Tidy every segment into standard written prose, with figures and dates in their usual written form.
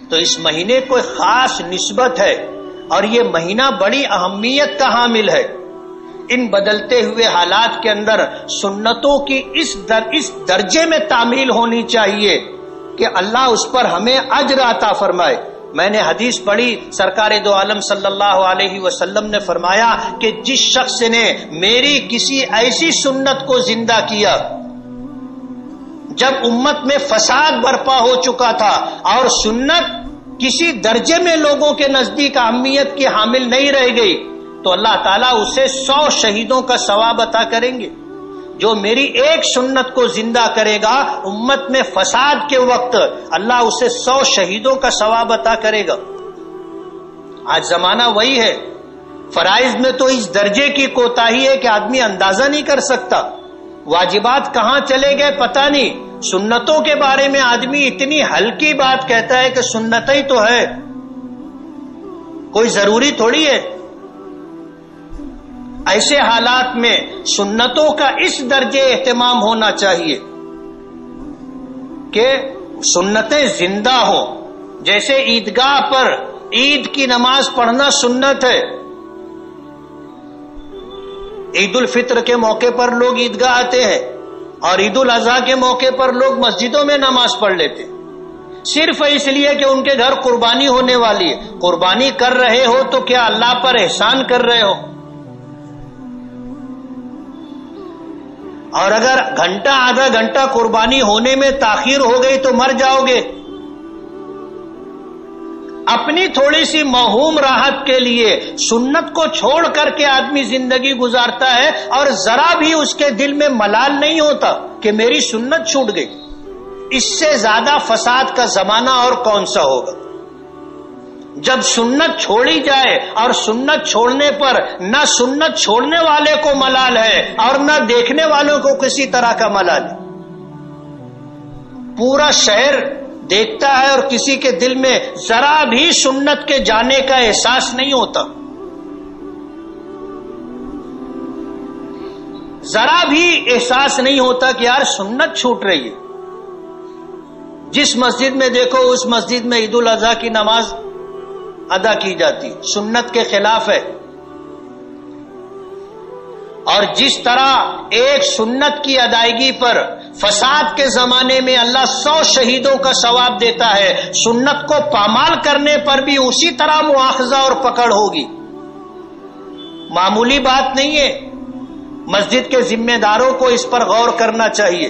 تو اس مہینے کو خاص نسبت ہے اور یہ مہینہ بڑی اہمیت کا حامل ہے. ان بدلتے ہوئے حالات کے اندر سنتوں کی اس درجے میں تعمیل ہونی چاہیے کہ اللہ اس پر ہمیں اجر عطا فرمائے. میں نے حدیث پڑھی، سرکار دو عالم صلی اللہ علیہ وسلم نے فرمایا کہ جس شخص نے میری کسی ایسی سنت کو زندہ کیا جب امت میں فساد برپا ہو چکا تھا اور سنت کسی درجے میں لوگوں کے نزدیک اہمیت کی حامل نہیں رہ گئی، تو اللہ تعالیٰ اسے 100 شہیدوں کا ثواب عطا کریں گے. جو میری ایک سنت کو زندہ کرے گا امت میں فساد کے وقت، اللہ اسے 100 شہیدوں کا ثواب عطا کرے گا. آج زمانہ وہی ہے. فرائض میں تو اس درجے کی کوتاہی ہے کہ آدمی اندازہ نہیں کر سکتا. واجبات کہاں چلے گئے پتہ نہیں. سنتوں کے بارے میں آدمی اتنی ہلکی بات کہتا ہے کہ سنت ہی تو ہے، کوئی ضروری تھوڑی ہے. ایسے حالات میں سنتوں کا اس درجے اہتمام ہونا چاہیے کہ سنتیں زندہ ہوں. جیسے عیدگاہ پر عید کی نماز پڑھنا سنت ہے. عید الفطر کے موقع پر لوگ عیدگاہ آتے ہیں اور عید الاضحیٰ کے موقع پر لوگ مسجدوں میں نماز پڑھ لیتے ہیں، صرف اس لیے کہ ان کے گھر قربانی ہونے والی ہے. قربانی کر رہے ہو تو کیا اللہ پر احسان کر رہے ہو؟ اور اگر گھنٹہ آدھا گھنٹہ قربانی ہونے میں تاخیر ہو گئی تو مر جاؤ گے. اپنی تھوڑی سی موہوم راحت کے لیے سنت کو چھوڑ کر کے آدمی زندگی گزارتا ہے اور ذرا بھی اس کے دل میں ملال نہیں ہوتا کہ میری سنت چھوٹ گئی. اس سے زیادہ فساد کا زمانہ اور کون سا ہوگا؟ جب سنت چھوڑی جائے اور سنت چھوڑنے پر نہ سنت چھوڑنے والے کو ملال ہے اور نہ دیکھنے والوں کو کسی طرح کا ملال ہے. پورا شہر دیکھتا ہے اور کسی کے دل میں ذرا بھی سنت کے جانے کا احساس نہیں ہوتا. ذرا بھی احساس نہیں ہوتا کہ یار سنت چھوٹ رہی ہے. جس مسجد میں دیکھو اس مسجد میں عید الاضحیٰ کی نماز ادا کی جاتی، سنت کے خلاف ہے. اور جس طرح ایک سنت کی ادائیگی پر فساد کے زمانے میں اللہ 100 شہیدوں کا ثواب دیتا ہے، سنت کو پامال کرنے پر بھی اسی طرح مواخذہ اور پکڑ ہوگی. معمولی بات نہیں ہے. مسجد کے ذمہ داروں کو اس پر غور کرنا چاہیے.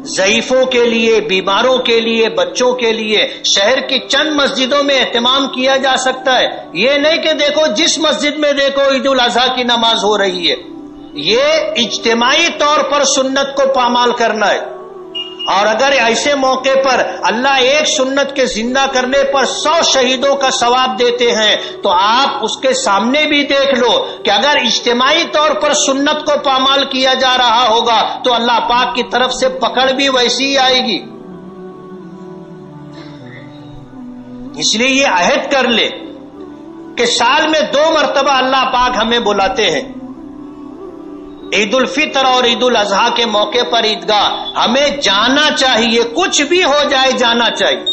ضعیفوں کے لیے، بیماروں کے لیے، بچوں کے لیے شہر کی چند مسجدوں میں اہتمام کیا جا سکتا ہے. یہ نہیں کہ دیکھو جس مسجد میں دیکھو عید الاضحیٰ کی نماز ہو رہی ہے. یہ اجتماعی طور پر سنت کو پامال کرنا ہے. اور اگر ایسے موقع پر اللہ ایک سنت کے زندہ کرنے پر 100 شہیدوں کا ثواب دیتے ہیں تو آپ اس کے سامنے بھی دیکھ لو کہ اگر اجتماعی طور پر سنت کو پامال کیا جا رہا ہوگا تو اللہ پاک کی طرف سے پکڑ بھی ویسی ہی آئے گی. اس لیے یہ عہد کر لے کہ سال میں 2 مرتبہ اللہ پاک ہمیں بلاتے ہیں. عید الفطر اور عید الاضحیٰ کے موقع پر عیدگاہ ہمیں جانا چاہیے. کچھ بھی ہو جائے جانا چاہیے.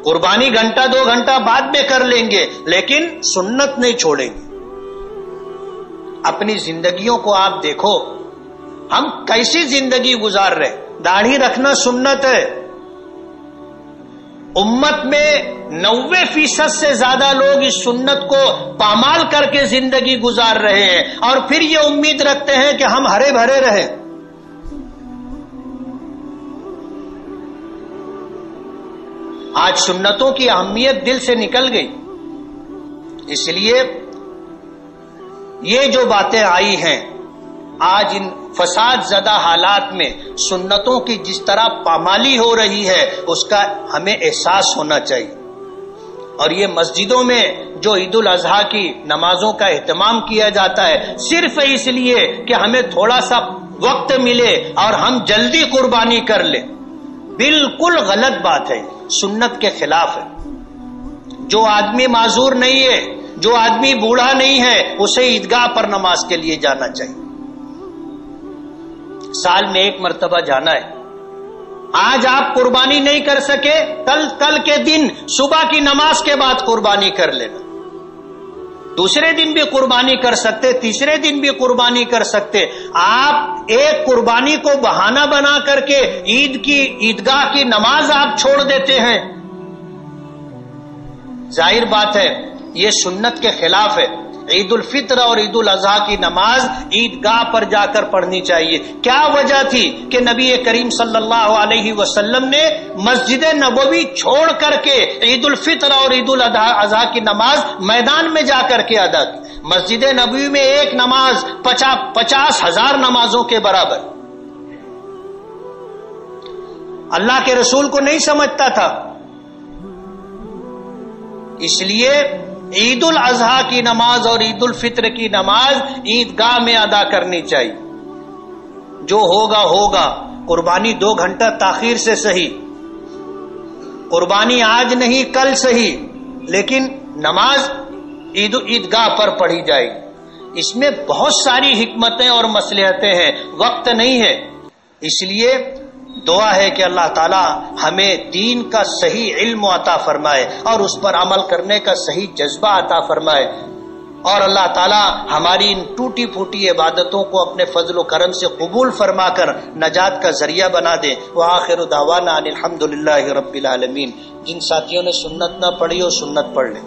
قربانی گھنٹہ 2 گھنٹہ بعد میں کر لیں گے لیکن سنت نہیں چھوڑیں گے. اپنی زندگیوں کو آپ دیکھو، ہم کیسی زندگی گزار رہے. داڑھی رکھنا سنت ہے. امت میں 90% سے زیادہ لوگ اس سنت کو پامال کر کے زندگی گزار رہے ہیں اور پھر یہ امید رکھتے ہیں کہ ہم ہرے بھرے رہیں. آج سنتوں کی اہمیت دل سے نکل گئی. اس لیے یہ جو باتیں آئی ہیں آج ان فساد زدہ حالات میں سنتوں کی جس طرح پامالی ہو رہی ہے اس کا ہمیں احساس ہونا چاہیے. اور یہ مسجدوں میں جو عید الاضحیٰ کی نمازوں کا اہتمام کیا جاتا ہے صرف اس لیے کہ ہمیں تھوڑا سا وقت ملے اور ہم جلدی قربانی کر لیں، بالکل غلط بات ہے. سنت کے خلاف ہے. جو آدمی معذور نہیں ہے، جو آدمی بوڑھا نہیں ہے، اسے عیدگاہ پر نماز کے لیے جانا چاہیے. سال میں 1 مرتبہ جانا ہے. آج آپ قربانی نہیں کر سکے، کل کے دن صبح کی نماز کے بعد قربانی کر لینا، دوسرے دن بھی قربانی کر سکتے، تیسرے دن بھی قربانی کر سکتے۔ آپ ایک قربانی کو بہانہ بنا کر کے عیدگاہ کی نماز آپ چھوڑ دیتے ہیں، ظاہر بات ہے یہ سنت کے خلاف ہے۔ عید الفطر اور عید الاضحیٰ کی نماز عیدگاہ پر جا کر پڑھنی چاہیے۔ کیا وجہ تھی کہ نبی کریم صلی اللہ علیہ وسلم نے مسجد نبوی چھوڑ کر کے عید الفطر اور عید الاضحیٰ کی نماز میدان میں جا کر کے ادا کی؟ مسجد نبوی میں ایک نماز 50,000 نمازوں کے برابر۔ اللہ کے رسول کو نہیں سمجھتا تھا، اس لیے عید الاضحیٰ کی نماز اور عید الفطر کی نماز عیدگاہ میں ادا کرنی چاہیے۔ جو ہوگا ہوگا، قربانی 2 گھنٹہ تاخیر سے صحیح، قربانی آج نہیں کل صحیح، لیکن نماز عیدگاہ پر پڑھی جائے۔ اس میں بہت ساری حکمتیں اور مصلحتیں ہیں، وقت نہیں ہے، اس لیے دعا ہے کہ اللہ تعالی ہمیں دین کا صحیح علم عطا فرمائے اور اس پر عمل کرنے کا صحیح جذبہ عطا فرمائے، اور اللہ تعالی ہماری ان ٹوٹی پھوٹی عبادتوں کو اپنے فضل و کرم سے قبول فرما کر نجات کا ذریعہ بنا دے۔ وآخر دعوانا ان الحمد للہ رب العالمین۔ جن ساتھیوں نے سنت نہ پڑھی ہو سنت پڑھ لیں۔